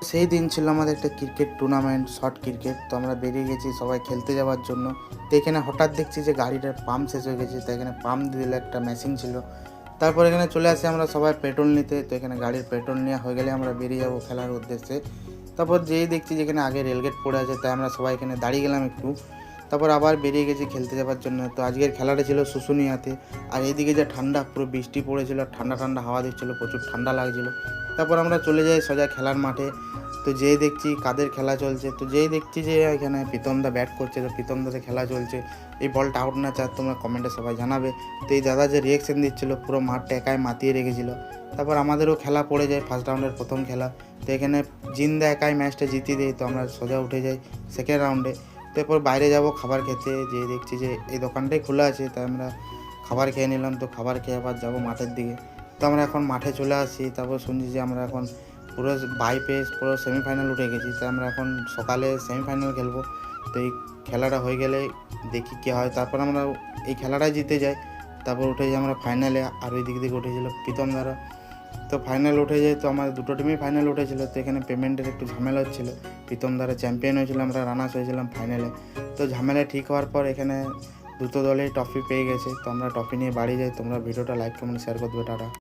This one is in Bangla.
সেই দিন ছিল আমাদের একটা ক্রিকেট টুর্নামেন্ট, শর্ট ক্রিকেট। তো আমরা বেরিয়ে গেছি সবাই খেলতে যাওয়ার জন্য। তো এখানে হঠাৎ দেখছি যে গাড়িটার পাম্প শেষ হয়ে গেছে। তো এখানে পাম্প দিলে একটা মেশিন ছিল। তারপর এখানে চলে আসি আমরা সবাই পেট্রোল নিতে। তো এখানে গাড়ির পেট্রোল নেওয়া হয়ে গেলে আমরা বেরিয়ে যাবো খেলার উদ্দেশ্যে। তারপর যেই দেখছি যেখানে আগে রেলগেট পড়ে আছে, তাই আমরা সবাই এখানে দাঁড়িয়ে গেলাম একটু। তারপর আবার বেরিয়ে গেছি খেলতে যাওয়ার জন্য। তো আজকের খেলাটা ছিল শুশুনিয়াতে। আর এইদিকে যে ঠান্ডা, পুরো বৃষ্টি পড়েছিল, ঠান্ডা ঠান্ডা হাওয়া দিচ্ছিলো, প্রচুর ঠান্ডা লাগছিলো। তারপর আমরা চলে যাই সোজা খেলার মাঠে। তো যেই দেখছি কাদের খেলা চলছে, তো যেই দেখছি যে এখানে প্রীতমদা ব্যাট করছে, তো প্রীতমদাতে খেলা চলছে। এই বলটা আউট না চার তোমরা কমেন্টে সবাই জানাবে। তো এই দাদা যে রিয়েকশন দিচ্ছিলো, পুরো মাঠটা একাই মাতিয়ে রেখেছিলো। তারপর আমাদেরও খেলা পড়ে যায়, ফার্স্ট রাউন্ডের প্রথম খেলা। তো এখানে জিন্দা একাই ম্যাচটা জিতিয়ে দেয়। তো আমরা সোজা উঠে যাই সেকেন্ড রাউন্ডে। তারপর বাইরে যাব খাবার খেতে, যেয়ে দেখছি যে এই দোকানটাই খোলা আছে, তাই আমরা খাবার খেয়ে নিলাম। তো খাবার খেয়ে আবার যাবো মাঠের দিকে। তো আমরা এখন মাঠে চলে আসি। তারপর শুনছি যে আমরা এখন পুরো বাইপেস পুরো সেমিফাইনাল উঠে গেছি। তাই আমরা এখন সকালে সেমিফাইনাল খেলবো। তো এই খেলাটা হয়ে গেলে দেখি কী হয়। তারপর আমরা এই খেলাটাই জিতে যাই। তারপর উঠে যাই আমরা ফাইনালে। আর ওই দিক থেকে উঠেছিল প্রীতম দ্বারা। তো ফাইনাল উঠে যায়। তো আমার দুটো টিমই ফাইনাল উঠেছিল। তো এখানে পেমেন্টের একটু ঝামেলা হচ্ছিলো। প্রীতম দ্বারা চ্যাম্পিয়ন হয়েছিল, আমরা রানার্স হয়েছিলাম ফাইনালে। তো ঝামেলা ঠিক হওয়ার পর এখানে দুটো দলেই ট্রফি পেয়ে গেছে। তো আমরা ট্রফি নিয়ে বাড়ি যাই। তোমরা ভিডিওটা লাইক কমেন্ট শেয়ার করে দেবে। টাটা।